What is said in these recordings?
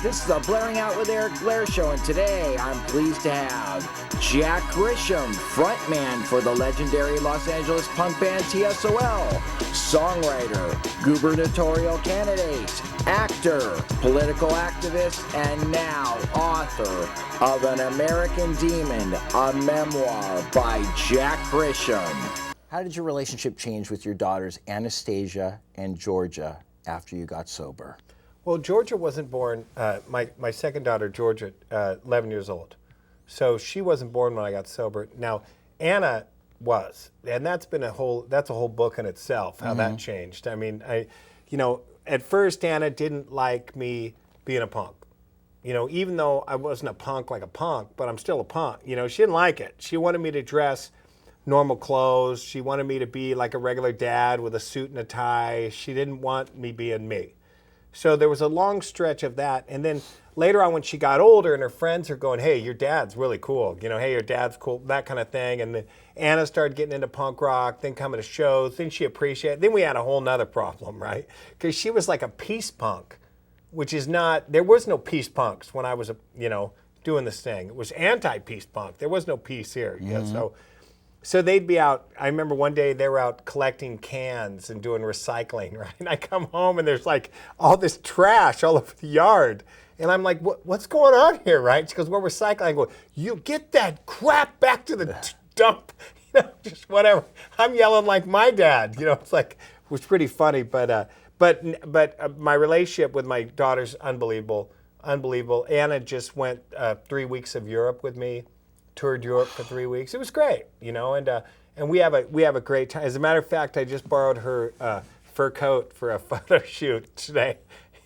This is the Blairing Out with Eric Blair show, and today I'm pleased to have Jack Grisham, frontman for the legendary Los Angeles punk band T.S.O.L, songwriter, gubernatorial candidate, actor, political activist, and now author of An American Demon, a memoir by Jack Grisham. How did your relationship change with your daughters Anastasia and Georgia after you got sober? Well, Georgia wasn't born, my second daughter, Georgia, 11 years old. So she wasn't born when I got sober. Now, Anna was, and that's a whole book in itself, how that changed. I mean, at first Anna didn't like me being a punk. Even though I wasn't a punk like a punk, but I'm still a punk. She didn't like it. She wanted me to dress normal clothes. She wanted me to be like a regular dad with a suit and a tie. She didn't want me being me. So there was a long stretch of that. And then later on when she got older and her friends are going, hey, your dad's really cool. Hey, your dad's cool, that kind of thing. And then Anna started getting into punk rock, then coming to shows, then she appreciated it. Then we had a whole nother problem, right? Because she was like a peace punk, which is not, there was no peace punks when I was, doing this thing. It was anti-peace punk. There was no peace here. So they'd be out. I remember one day they were out collecting cans and doing recycling, right? And I come home and there's like all this trash all over the yard. And I'm like, what's going on here, right? She goes, we're recycling. I go, you get that crap back to the dump, just whatever. I'm yelling like my dad, it's like, it was pretty funny. But my relationship with my daughter's unbelievable. Anna just went 3 weeks of Europe with me. Toured Europe for 3 weeks. It was great, and we have a great time. As a matter of fact, I just borrowed her fur coat for a photo shoot today.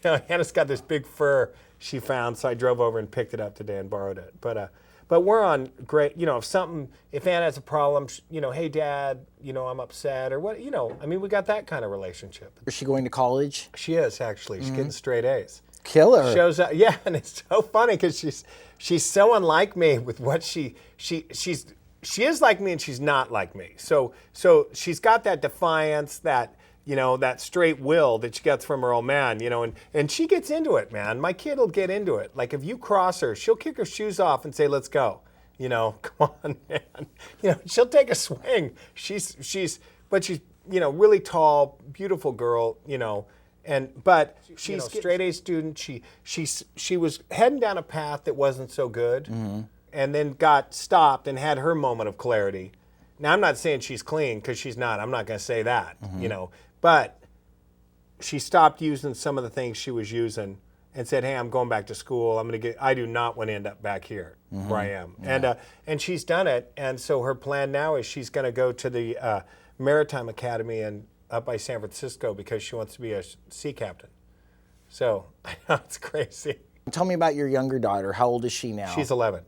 Anna's got this big fur she found, so I drove over and picked it up today and borrowed it. But we're on great. If Anna has a problem, hey Dad, I'm upset or what. We got that kind of relationship. Is she going to college? She is actually. She's getting straight A's. Killer. Shows up, yeah, and it's so funny because she's so unlike me with what she is like me and she's not like me. So she's got that defiance, that that straight will that she gets from her old man, and she gets into it, man. My kid will get into it. Like if you cross her, she'll kick her shoes off and say, "Let's go." Come on, man. She'll take a swing. She's really tall, beautiful girl, But she's a straight A student. She was heading down a path that wasn't so good, and then got stopped and had her moment of clarity. Now I'm not saying she's clean because she's not. I'm not going to say that, But she stopped using some of the things she was using and said, "Hey, I'm going back to school. I do not want to end up back here where I am." Yeah. And she's done it. And so her plan now is she's going to go to the Maritime Academy and up by San Francisco because she wants to be a sea captain. So it's crazy. Tell me about your younger daughter. How old is she now? She's 11.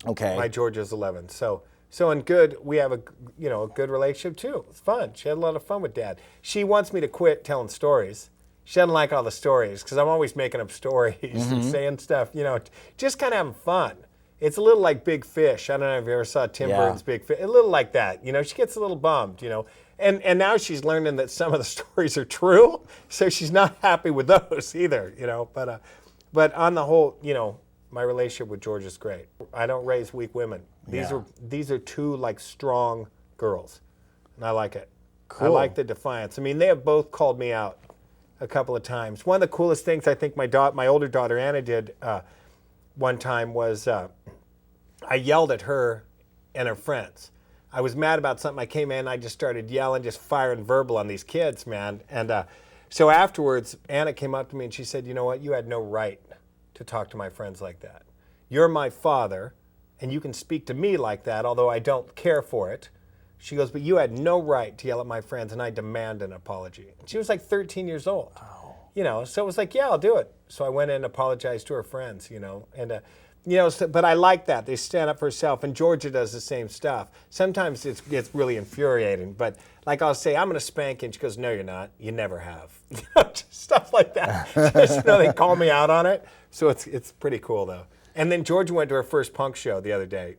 Okay. My Georgia's 11. So in good, we have a good relationship too. It's fun. She had a lot of fun with Dad. She wants me to quit telling stories. She doesn't like all the stories because I'm always making up stories and saying stuff. Just kind of having fun. It's a little like Big Fish. I don't know if you ever saw Tim Burton's Big Fish. A little like that. She gets a little bummed. And now she's learning that some of the stories are true, so she's not happy with those either, But on the whole, my relationship with George is great. I don't raise weak women. These are two like strong girls, and I like it. Cool. I like the defiance. They have both called me out a couple of times. One of the coolest things I think my older daughter Anna did one time was I yelled at her and her friends. I was mad about something. I came in, I just started yelling, just firing verbal on these kids, man. And so afterwards, Anna came up to me and she said, "You know what? You had no right to talk to my friends like that. You're my father, and you can speak to me like that, although I don't care for it." She goes, "But you had no right to yell at my friends, and I demand an apology." And she was like 13 years old. Wow. So it was like, yeah, I'll do it. So I went in and apologized to her friends, but I like that. They stand up for herself, and Georgia does the same stuff. Sometimes it gets really infuriating, but like I'll say, "I'm going to spank you," and she goes, "No, you're not. You never have." Just stuff like that. Just, they call me out on it. So it's pretty cool, though. And then Georgia went to her first punk show the other day.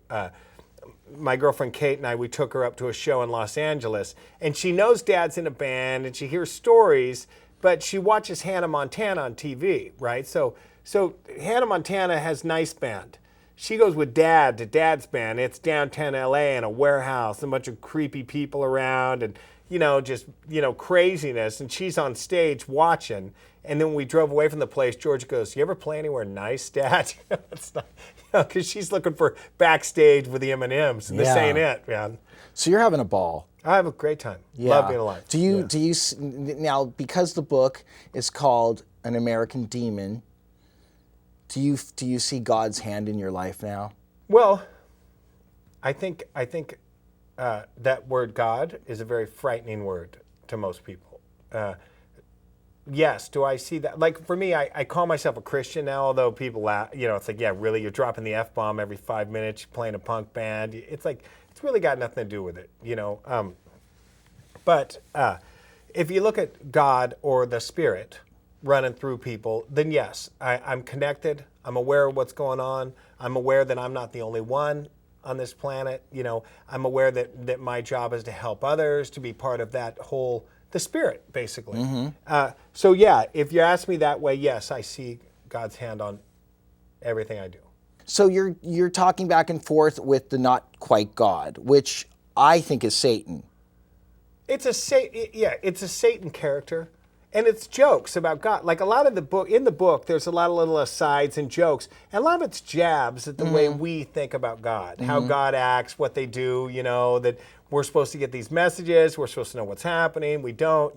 My girlfriend Kate and we took her up to a show in Los Angeles, and she knows Dad's in a band, and she hears stories, but she watches Hannah Montana on TV, right? So So Hannah Montana has nice band. She goes with dad to dad's band. It's downtown LA in a warehouse, a bunch of creepy people around and, just, craziness. And she's on stage watching. And then when we drove away from the place, Georgia goes, "You ever play anywhere nice, Dad?" It's not, because she's looking for backstage with the M&Ms. And this ain't it, man. So you're having a ball. I have a great time. Yeah. Love being alive. Do you now, because the book is called An American Demon, do you see God's hand in your life now? Well, I think that word God is a very frightening word to most people. Yes, do I see that? Like for me, I call myself a Christian now, although people laugh, it's like, yeah, really, you're dropping the F-bomb every 5 minutes, you're playing a punk band. It's like, it's really got nothing to do with it, But if you look at God or the Spirit running through people, then yes, I'm connected. I'm aware of what's going on. I'm aware that I'm not the only one on this planet. I'm aware that my job is to help others, to be part of that whole, the Spirit, basically. Mm-hmm. So yeah, if you ask me that way, yes, I see God's hand on everything I do. So you're talking back and forth with the not quite God, which I think is Satan. It's a Satan character, and it's jokes about God. Like a lot of in the book, there's a lot of little asides and jokes, and a lot of it's jabs at the way we think about God, how God acts, what they do. That we're supposed to get these messages, we're supposed to know what's happening. We don't.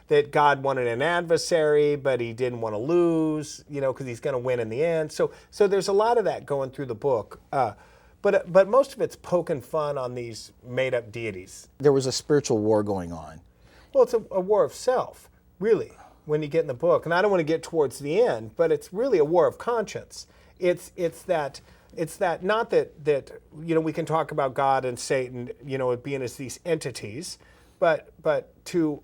That God wanted an adversary, but He didn't want to lose. Because He's going to win in the end. So there's a lot of that going through the book. But most of it's poking fun on these made-up deities. There was a spiritual war going on. Well, it's a war of self, really, when you get in the book. And I don't want to get towards the end, but it's really a war of conscience. It's that not that we can talk about God and Satan, it being as these entities, but to,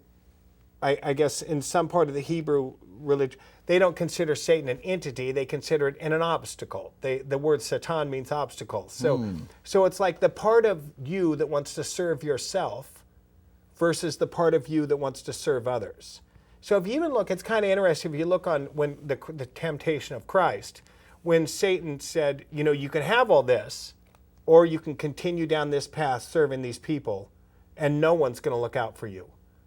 I guess, in some part of the Hebrew religion, they don't consider Satan an entity, they consider it an obstacle. The word Satan means obstacle. So it's like the part of you that wants to serve yourself versus the part of you that wants to serve others. So if you even look, it's kind of interesting if you look on when the temptation of Christ, when Satan said, you can have all this, or you can continue down this path serving these people, and no one's going to look out for you.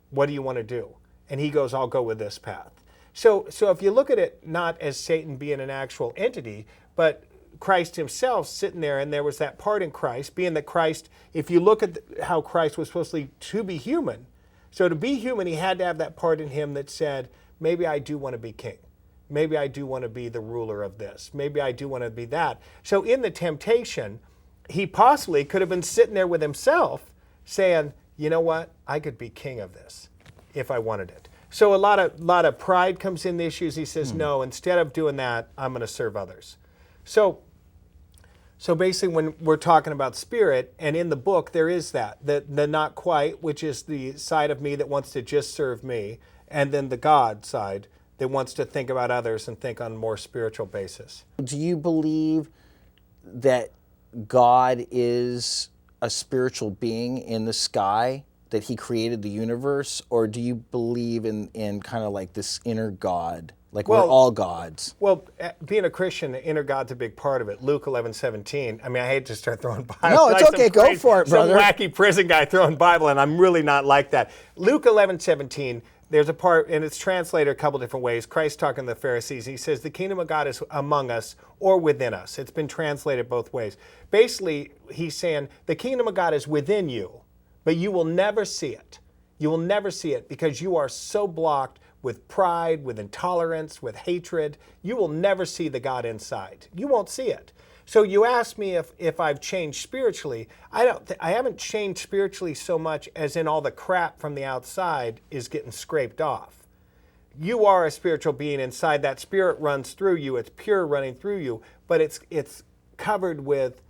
What do you want to do? And he goes, I'll go with this path. So if you look at it not as Satan being an actual entity, but Christ himself sitting there, and there was that part in Christ, being that Christ, if you look at how Christ was supposed to be human, so to be human, he had to have that part in him that said, maybe I do want to be king. Maybe I do want to be the ruler of this. Maybe I do want to be that. So in the temptation, he possibly could have been sitting there with himself saying, you know what, I could be king of this if I wanted it. So a lot of pride comes in the issues. He says, no, instead of doing that, I'm going to serve others. So basically when we're talking about spirit, and in the book there is the not quite, which is the side of me that wants to just serve me, and then the God side that wants to think about others and think on a more spiritual basis. Do you believe that God is a spiritual being in the sky, that he created the universe, or do you believe in kind of like this inner God, like we're all gods? Well, being a Christian, the inner God's a big part of it. Luke 11:17. I mean, I hate to start throwing Bible. No, it's okay. Go for it, brother. Some wacky prison guy throwing Bible, and I'm really not like that. Luke 11:17. There's a part, and it's translated a couple different ways. Christ talking to the Pharisees, he says, the kingdom of God is among us or within us. It's been translated both ways. Basically, he's saying the kingdom of God is within you, but you will never see it. You will never see it because you are so blocked with pride, with intolerance, with hatred. You will never see the God inside. You won't see it. So you ask me if I've changed spiritually. I haven't changed spiritually so much as in all the crap from the outside is getting scraped off. You are a spiritual being inside. That spirit runs through you. It's pure running through you, but it's covered with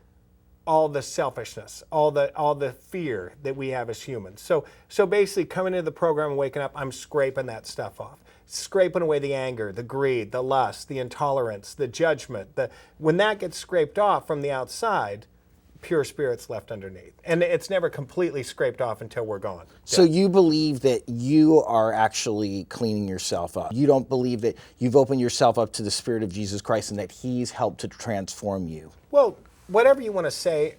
all the selfishness, all the fear that we have as humans. So basically coming into the program and waking up, I'm scraping that stuff off. Scraping away the anger, the greed, the lust, the intolerance, the judgment. When that gets scraped off from the outside, pure spirits left underneath. And it's never completely scraped off until we're gone. So you believe that you are actually cleaning yourself up. You don't believe that you've opened yourself up to the Spirit of Jesus Christ and that He's helped to transform you. Well, whatever you want to say,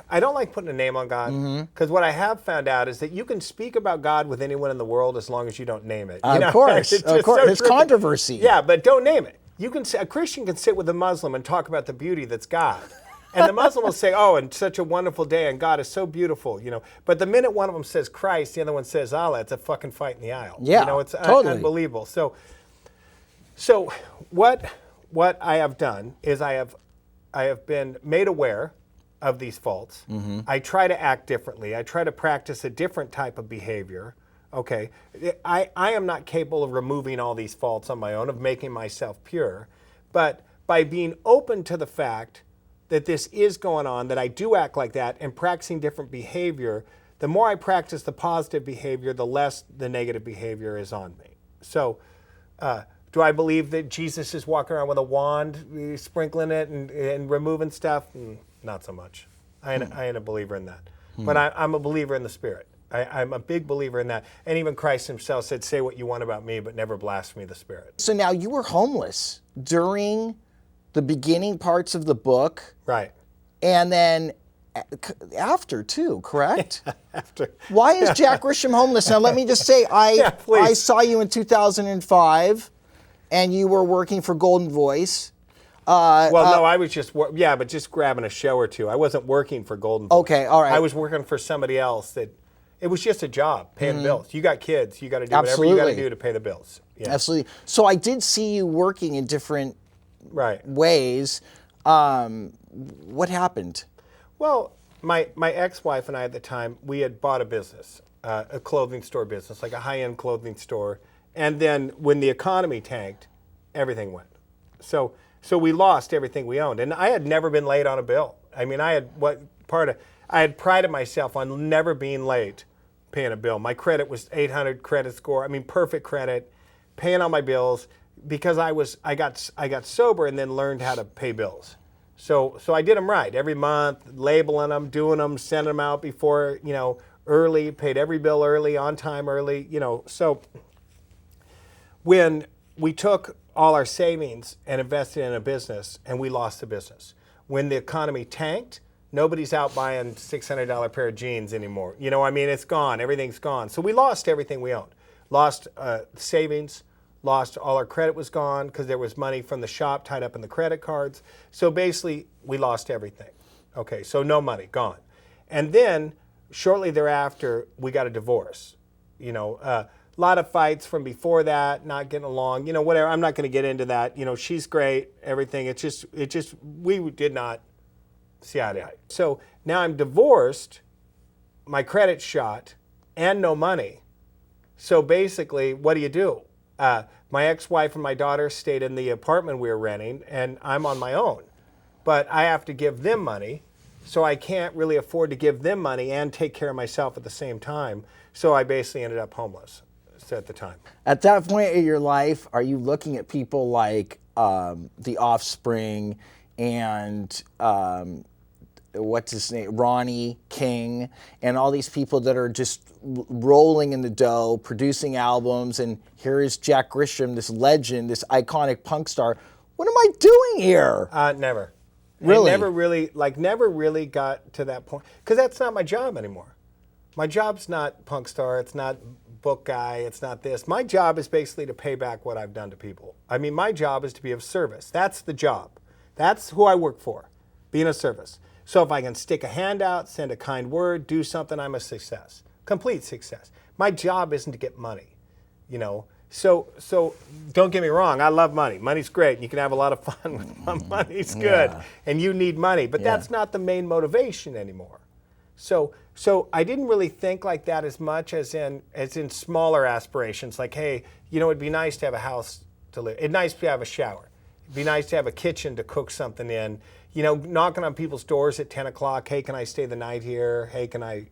I don't like putting a name on God, because what I have found out is that you can speak about God with anyone in the world as long as you don't name it. Of course. There's controversy. Yeah, but don't name it. A Christian can sit with a Muslim and talk about the beauty that's God. And the Muslim will say, oh, and such a wonderful day, and God is so beautiful, But the minute one of them says Christ, the other one says Allah, it's a fucking fight in the aisle. Yeah, it's totally. unbelievable. So what I have done is I have been made aware of these faults. I try to act differently. I try to practice a different type of behavior. Okay, I am not capable of removing all these faults on my own, of making myself pure, but by being open to the fact that this is going on, that I do act like that, and practicing different behavior, the more I practice the positive behavior, the less the negative behavior is on me. So, do I believe that Jesus is walking around with a wand, sprinkling it and removing stuff? Not so much. I ain't a believer in that. But I'm a believer in the Spirit. I'm a big believer in that. And even Christ himself said, say what you want about me, but never blaspheme the Spirit. So now you were homeless during the beginning parts of the book. Right. And then after too, correct? After. Why is Jack Grisham homeless? Now let me just say, I saw you in 2005 and you were working for Golden Voice. No, I was just grabbing a show or two. I wasn't working for Golden Voice. Okay, all right. I was working for somebody else it was just a job, paying bills. You got kids, you got to do whatever you got to do to pay the bills. Yeah. Absolutely. So I did see you working in different ways. What happened? Well, my ex-wife and I at the time, we had bought a business, a clothing store business, like a high-end clothing store. And then when the economy tanked, everything went. So we lost everything we owned. And I had never been late on a bill. I mean, I had prided myself on never being late paying a bill. My credit was 800 credit score. I mean, perfect credit, paying all my bills, because I got sober and then learned how to pay bills. So I did them right every month, labeling them, doing them, sending them out before, early, paid every bill early, on time early, So when we took all our savings and invested in a business, and we lost the business. When the economy tanked, nobody's out buying $600 pair of jeans anymore. It's gone. Everything's gone. So we lost everything we owned. Lost savings, lost all our credit was gone because there was money from the shop tied up in the credit cards. So basically, we lost everything. Okay, so no money, gone. And then, shortly thereafter, we got a divorce. A lot of fights from before that, not getting along, whatever. I'm not going to get into that. She's great, everything. It just, we did not see eye to eye. So now I'm divorced, my credit's shot, and no money. So basically, what do? My ex-wife and my daughter stayed in the apartment we were renting, and I'm on my own. But I have to give them money, so I can't really afford to give them money and take care of myself at the same time. So I basically ended up homeless at the time. At that point in your life, are you looking at people like The Offspring and what's his name, Ronnie King, and all these people that are just rolling in the dough, producing albums, and here is Jack Grisham, this legend, this iconic punk star. What am I doing here? Never. Really? I never really got to that point, because that's not my job anymore. My job's not punk star, it's not book guy, it's not this. My job is basically to pay back what I've done to people. I mean, my job is to be of service. That's the job. That's who I work for, being of service. So if I can stick a hand out, send a kind word, do something, I'm a success. Complete success. My job isn't to get money, So don't get me wrong, I love money. Money's great. You can have a lot of fun with money's good. Yeah. And you need money, but that's not the main motivation anymore. So I didn't really think like that as much as in smaller aspirations, like, hey, it'd be nice to have a house to live. It'd be nice to have a shower. It'd be nice to have a kitchen to cook something in. Knocking on people's doors at 10 o'clock, hey, can I stay the night here? Hey, can I,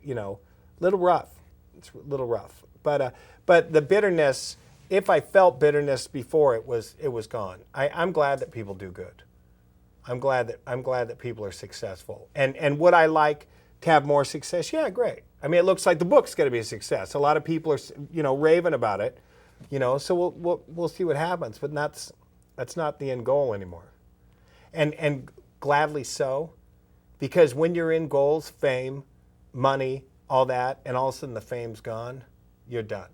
little rough. It's a little rough. But the bitterness, if I felt bitterness before, it was gone. I'm glad that people do good. I'm glad that people are successful. And would I like to have more success? Yeah, great. I mean, it looks like the book's going to be a success. A lot of people are, raving about it, So we'll see what happens. But that's not the end goal anymore. And gladly so, because when you're in goals, fame, money, all that, and all of a sudden the fame's gone, you're done.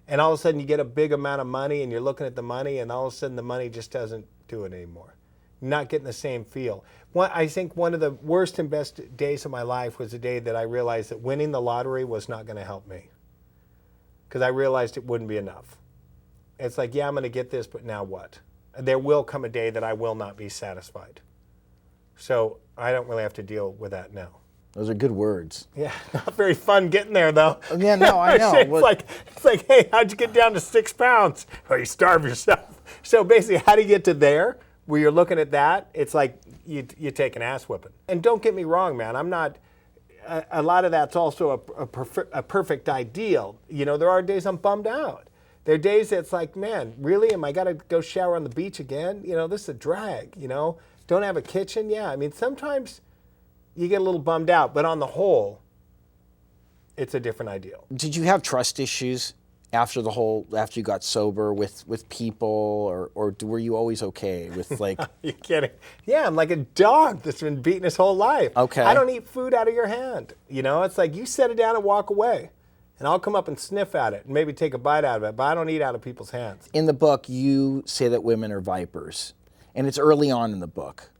And all of a sudden you get a big amount of money and you're looking at the money and all of a sudden the money just doesn't do it anymore. You're not getting the same feel. I think one of the worst and best days of my life was the day that I realized that winning the lottery was not going to help me. Because I realized it wouldn't be enough. It's like, yeah, I'm going to get this, but now what? There will come a day that I will not be satisfied. So I don't really have to deal with that now. Those are good words. Yeah, not very fun getting there though. Yeah, no, I know. It's like, hey, how'd you get down to 6 pounds? Or you starve yourself. So basically, how do you get to there where you're looking at that? It's like you take an ass whipping. And don't get me wrong, man. I'm not. A lot of that's also a perfect ideal. There are days I'm bummed out. There are days that's like, man, really? Am I got to go shower on the beach again? This is a drag. Don't have a kitchen. Yeah, I mean sometimes you get a little bummed out, but on the whole, it's a different ideal. Did you have trust issues after you got sober with people, or were you always okay with like? You kidding? Yeah, I'm like a dog that's been beaten his whole life. Okay. I don't eat food out of your hand. It's like you set it down and walk away, and I'll come up and sniff at it and maybe take a bite out of it, but I don't eat out of people's hands. In the book, you say that women are vipers, and it's early on in the book.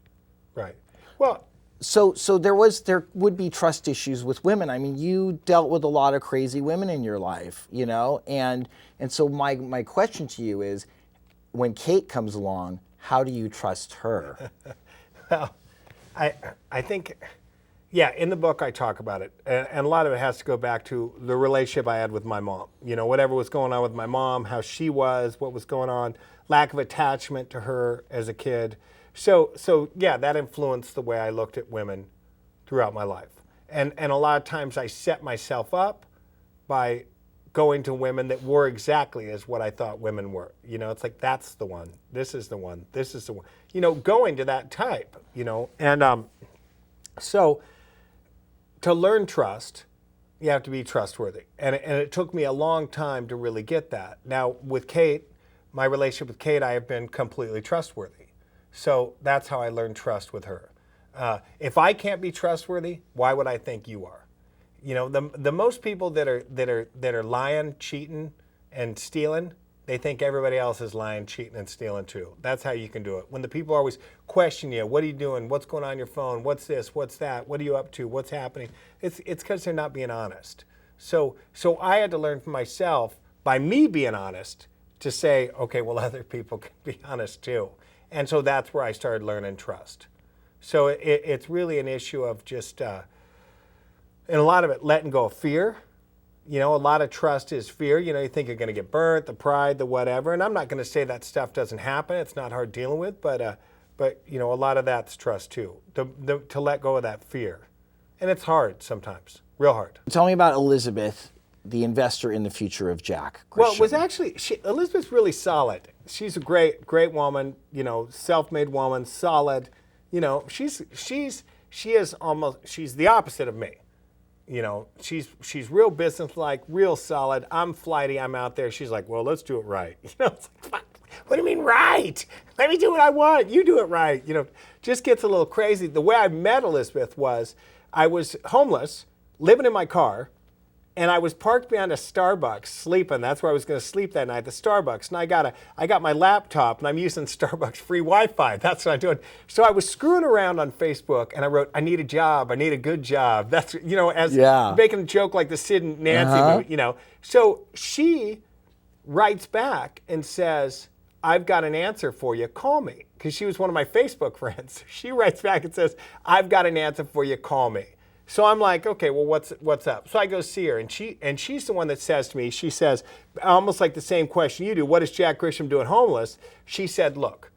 Right. Well. So there would be trust issues with women. I mean, you dealt with a lot of crazy women in your life, and so my question to you is, when Kate comes along, how do you trust her? Well, I think, yeah, in the book I talk about it, and a lot of it has to go back to the relationship I had with my mom. Whatever was going on with my mom, how she was, what was going on, lack of attachment to her as a kid. So yeah, that influenced the way I looked at women throughout my life. And a lot of times I set myself up by going to women that were exactly as what I thought women were. It's like, that's the one, this is the one, this is the one. Going to that type, And so to learn trust, you have to be trustworthy. And it took me a long time to really get that. Now with Kate, my relationship with Kate, I have been completely trustworthy. So that's how I learned trust with her. If I can't be trustworthy, why would I think you are? The most people that are lying, cheating, and stealing, they think everybody else is lying, cheating, and stealing too. That's how you can do it. When the people always question you, what are you doing? What's going on your phone? What's this? What's that? What are you up to? What's happening? It's because they're not being honest. So I had to learn for myself, by me being honest, to say, okay, well, other people can be honest too. And so that's where I started learning trust. So it's really an issue of just, and a lot of it, letting go of fear. A lot of trust is fear. You think you're going to get burnt, the pride, the whatever. And I'm not going to say that stuff doesn't happen. It's not hard dealing with, but a lot of that's trust too, to let go of that fear. And it's hard sometimes, real hard. Tell me about Elizabeth, the investor in the future of Jack Grisham. Well, it was actually, Elizabeth's really solid. She's a great woman, self-made woman, solid. She's the opposite of me. She's real businesslike, real solid. I'm flighty, I'm out there. She's like, well, let's do it right. It's like, what do you mean right? Let me do what I want. You do it right. Just gets a little crazy. The way I met Elizabeth was, I was homeless, living in my car, and I was parked behind a Starbucks sleeping. That's where I was going to sleep that night, the Starbucks. And I got my laptop, and I'm using Starbucks free Wi-Fi. That's what I'm doing. So I was screwing around on Facebook, and I wrote, I need a job. I need a good job. That's, making a joke like the Sid and Nancy movie, So she writes back and says, I've got an answer for you. Call me. Because she was one of my Facebook friends. She writes back and says, I've got an answer for you. Call me. So I'm like, okay, well, what's up? So I go see her, and she's the one that says to me, she says, almost like the same question you do, what is Jack Grisham doing homeless? She said, look,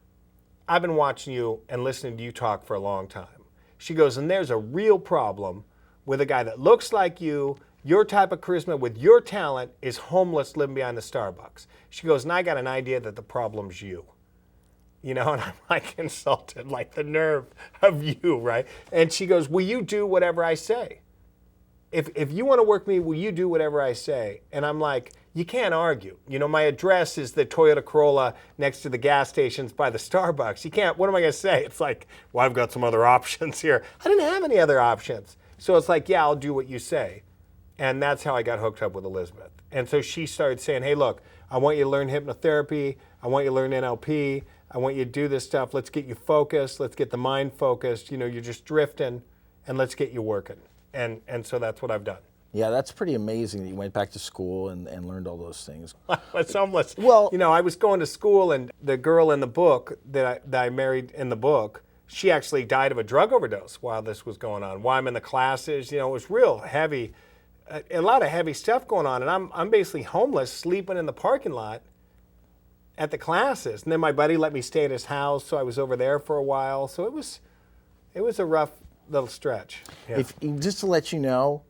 I've been watching you and listening to you talk for a long time. She goes, and there's a real problem with a guy that looks like you, your type of charisma, with your talent, is homeless living behind the Starbucks. She goes, and I got an idea that the problem's you. And I'm like insulted, like the nerve of you, right? And she goes, will you do whatever I say? If you want to work me, will you do whatever I say? And I'm like, you can't argue. My address is the Toyota Corolla next to the gas stations by the Starbucks. You can't, what am I going to say? It's like, well, I've got some other options here. I didn't have any other options. So it's like, yeah, I'll do what you say. And that's how I got hooked up with Elizabeth. And so she started saying, hey, look, I want you to learn hypnotherapy. I want you to learn NLP. I want you to do this stuff. Let's get you focused. Let's get the mind focused. You're just drifting, and let's get you working. And so that's what I've done. Yeah, that's pretty amazing that you went back to school and learned all those things. It's almost, well, I was going to school, and the girl in the book that I married in the book, she actually died of a drug overdose while this was going on. While I'm in the classes, it was real heavy, a lot of heavy stuff going on. And I'm basically homeless, sleeping in the parking lot at the classes. And then my buddy let me stay at his house, so I was over there for a while. So it was a rough little stretch. Yeah. Just to let you know,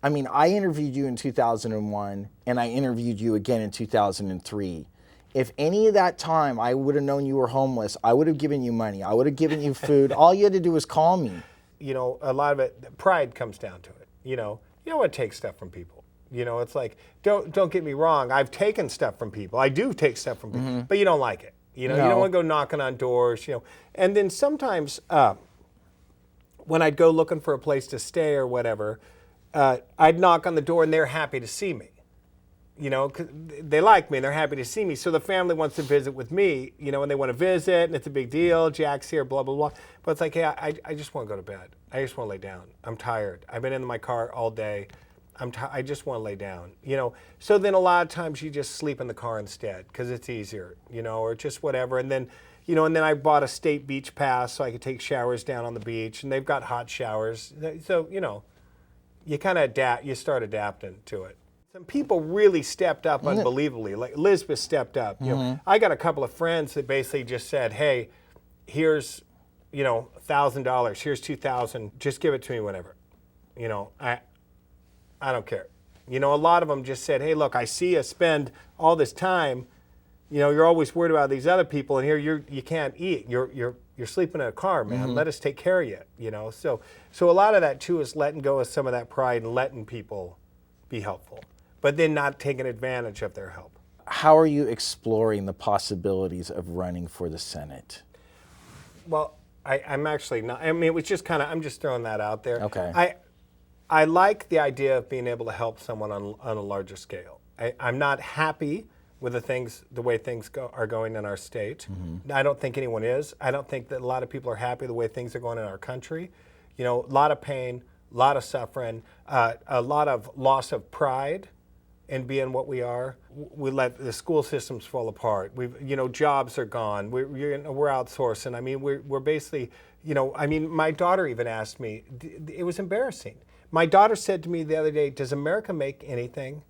I mean, I interviewed you in 2001, and I interviewed you again in 2003. If any of that time I would have known you were homeless, I would have given you money. I would have given you food. All you had to do was call me. A lot of it, pride comes down to it. You don't want to take stuff from people. It's like, don't get me wrong. I've taken stuff from people. I do take stuff from people, but you don't like it. You don't want to go knocking on doors. And then sometimes when I'd go looking for a place to stay or whatever, I'd knock on the door and they're happy to see me. 'Cause they like me and they're happy to see me. So the family wants to visit with me, and they want to visit, and it's a big deal. Jack's here, blah, blah, blah. But it's like, hey, I just want to go to bed. I just want to lay down. I'm tired. I've been in my car all day. I just want to lay down, So then a lot of times you just sleep in the car instead because it's easier, or just whatever. And then, and then I bought a state beach pass so I could take showers down on the beach, and they've got hot showers. So, you kind of adapt, you start adapting to it. Some people really stepped up unbelievably. Like Elizabeth stepped up. I got a couple of friends that basically just said, hey, here's, $1,000. Here's $2,000. Just give it to me whenever. I don't care. A lot of them just said, hey, look, I see you spend all this time. You're always worried about these other people, and here you can't eat. You're sleeping in a car, man. Let us take care of you. So a lot of that too is letting go of some of that pride and letting people be helpful, but then not taking advantage of their help. How are you exploring the possibilities of running for the Senate? Well, I'm actually not. I mean, it was just I'm just throwing that out there. Okay. I like the idea of being able to help someone on a larger scale. I'm not happy with the way things are going in our state. I don't think anyone is. I don't think that a lot of people are happy the way things are going in our country. A lot of pain, a lot of suffering, a lot of loss of pride in being what we are. We let the school systems fall apart. Jobs are gone. We're outsourcing. I mean, we're basically, my daughter even asked me, it was embarrassing. My daughter said to me the other day, does America make anything?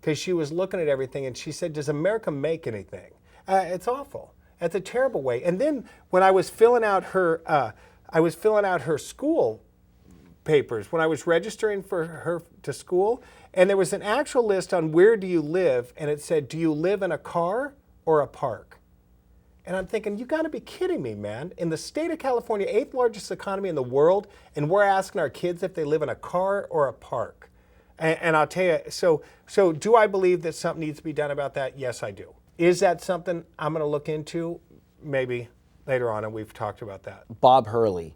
Because she was looking at everything and she said, does America make anything? It's awful. It's a terrible way. And then when I was filling out her school papers, when I was registering for her to school, and there was an actual list on where do you live, and it said, do you live in a car or a park? And I'm thinking, you got to be kidding me, man. In the state of California, 8th largest economy in the world, and we're asking our kids if they live in a car or a park. And I'll tell you, so do I believe that something needs to be done about that? Yes, I do. Is that something I'm going to look into? Maybe later on, and we've talked about that. Bob Hurley,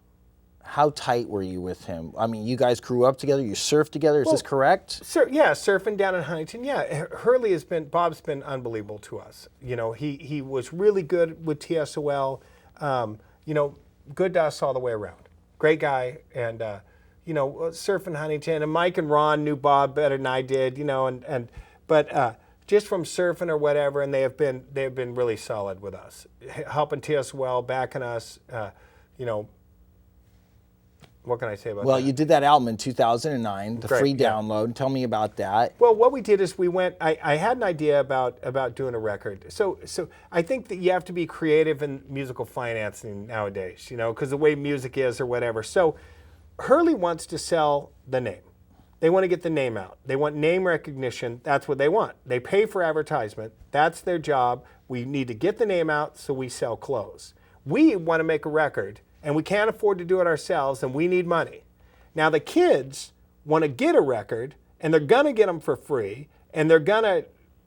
how tight were you with him? I mean, you guys grew up together, you surfed together, is this correct? Yeah, surfing down in Huntington. Yeah, Bob's been unbelievable to us. He was really good with T.S.O.L. Good to us all the way around. Great guy, and surfing Huntington, and Mike and Ron knew Bob better than I did, but just from surfing or whatever, and they have been really solid with us, helping T.S.O.L, backing us, What can I say about that? Well, you did that album in 2009, the free download. Tell me about that. Well, what we did is I had an idea about doing a record. So I think that you have to be creative in musical financing nowadays, because the way music is or whatever. So Hurley wants to sell the name. They want to get the name out. They want name recognition. That's what they want. They pay for advertisement. That's their job. We need to get the name out so we sell clothes. We want to make a record, and we can't afford to do it ourselves, and we need money. Now the kids want to get a record, and they're going to get them for free, and they're going to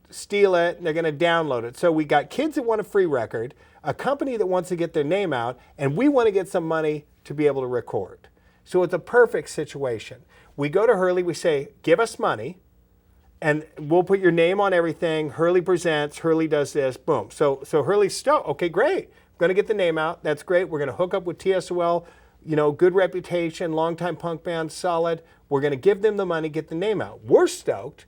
steal it, and they're going to download it. So we got kids that want a free record, a company that wants to get their name out, and we want to get some money to be able to record. So it's a perfect situation. We go to Hurley, we say, give us money, and we'll put your name on everything. Hurley presents, Hurley does this, boom. So Hurley's stoked. Okay, great. We're going to get the name out. That's great. We're going to hook up with T.S.O.L, good reputation, longtime punk band, solid. We're going to give them the money, get the name out. We're stoked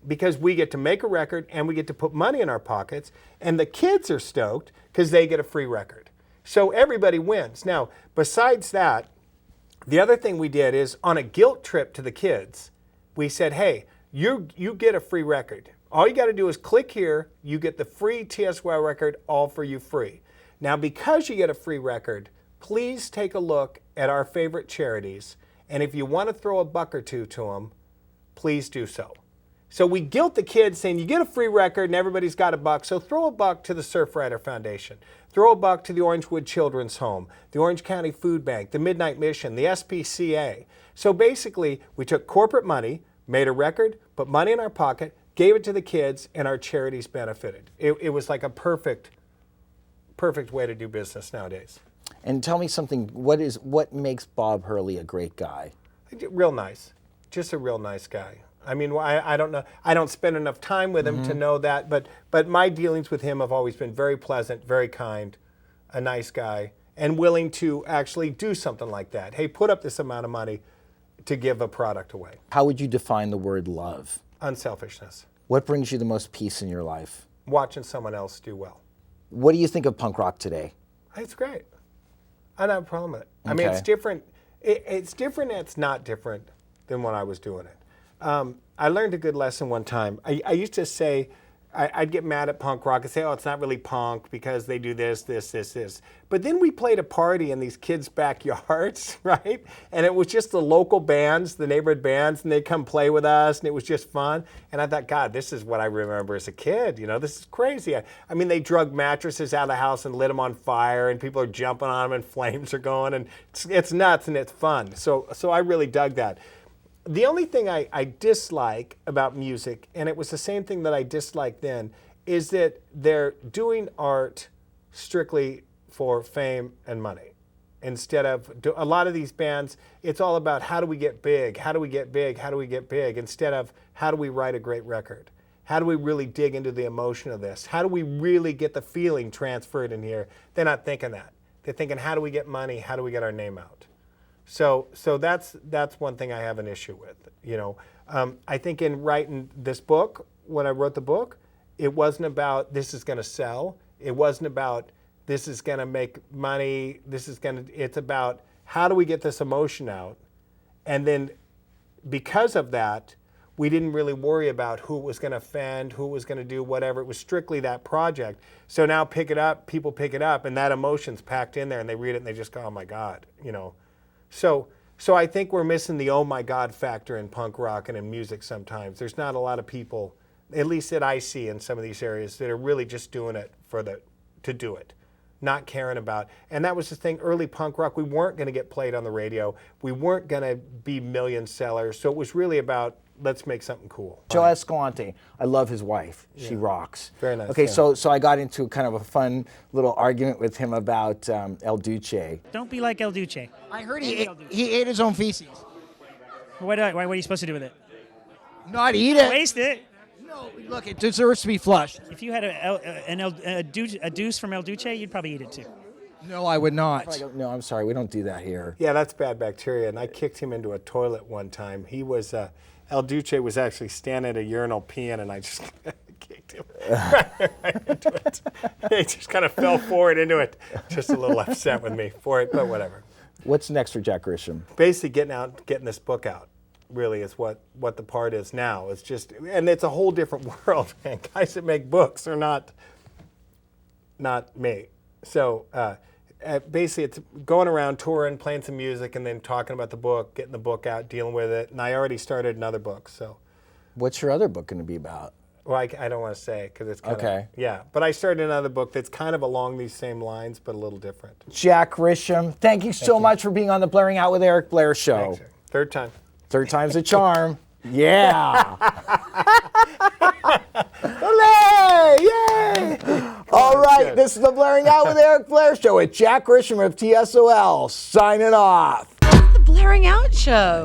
because we get to make a record and we get to put money in our pockets. And the kids are stoked because they get a free record. So everybody wins. Now, besides that, the other thing we did is on a guilt trip to the kids, we said, hey, you get a free record. All you got to do is click here. You get the free T.S.O.L record, all for you free. Now, because you get a free record, please take a look at our favorite charities. And if you want to throw $1 or $2 to them, please do so. So we guilt the kids saying, you get a free record and everybody's got $1. So throw $1 to the Surfrider Foundation. Throw $1 to the Orangewood Children's Home, the Orange County Food Bank, the Midnight Mission, the SPCA. So basically, we took corporate money, made a record, put money in our pocket, gave it to the kids, and our charities benefited. It was like a perfect way to do business nowadays. And tell me something, what makes Bob Hurley a great guy? Real nice. Just a real nice guy. I mean, I don't know. I don't spend enough time with him to know that, but my dealings with him have always been very pleasant, very kind, a nice guy, and willing to actually do something like that. Hey, put up this amount of money to give a product away. How would you define the word love? Unselfishness. What brings you the most peace in your life? Watching someone else do well. What do you think of punk rock today? It's great. I don't have a problem with it. I mean, it's different. It's different and it's not different than when I was doing it. I learned a good lesson one time. I used to say, I'd get mad at punk rock and say, oh, it's not really punk because they do this. But then we played a party in these kids' backyards, right? And it was just the local bands, the neighborhood bands, and they'd come play with us, and it was just fun. And I thought, God, this is what I remember as a kid. This is crazy. I mean, they drug mattresses out of the house and lit them on fire, and people are jumping on them, and flames are going, and it's nuts, and it's fun. So I really dug that. The only thing I dislike about music, and it was the same thing that I disliked then, is that they're doing art strictly for fame and money. Instead of, a lot of these bands, it's all about how do we get big, how do we get big, how do we get big, instead of how do we write a great record? How do we really dig into the emotion of this? How do we really get the feeling transferred in here? They're not thinking that. They're thinking, how do we get money? How do we get our name out? So that's one thing I have an issue with. I think in writing this book, when I wrote the book, it wasn't about this is going to sell. It wasn't about this is going to make money. It's about how do we get this emotion out? And then because of that, we didn't really worry about who it was going to offend, who was going to do whatever. It was strictly that project. So now people pick it up, and that emotion's packed in there, and they read it, and they just go, oh my God, So I think we're missing the oh my God factor in punk rock and in music sometimes. There's not a lot of people, at least that I see in some of these areas, that are really just doing it to do it, not caring about. And that was the thing, early punk rock, we weren't going to get played on the radio. We weren't going to be million sellers. So it was really about, let's make something cool. Joe Escalante, I love his wife. She rocks. Very nice. Okay, so I got into kind of a fun little argument with him about El Duce. Don't be like El Duce. I heard he ate his own feces. What are you supposed to do with it? Not eat it. Waste it. No, look, it deserves to be flushed. If you had a Duce from El Duce, you'd probably eat it too. No, I would not. No, I'm sorry, we don't do that here. Yeah, that's bad bacteria. And I kicked him into a toilet one time. He was, El Duce was actually standing at a urinal peeing, and I just kicked him right into it. He just kind of fell forward into it. Just a little upset with me for it, but whatever. What's next for Jack Grisham? Basically getting this book out, really is what the part is now. It's just, and it's a whole different world, man. Guys that make books are not me. So basically it's going around touring, playing some music, and then talking about the book, getting the book out, dealing with it. And I already started another book, so. What's your other book going to be about? Well, I don't want to say it because it's kind Okay. of, yeah. But I started another book that's kind of along these same lines, but a little different. Jack Grisham, thank you so much for being on the Blairing Out with Eric Blair show. Thanks, Eric. Third time. Third time's a charm. Yeah. Hooray! Yay! All right, good. this is the Blairing Out with Eric Blair show with Jack Grisham of T.S.O.L. signing off. The Blaring Out Show.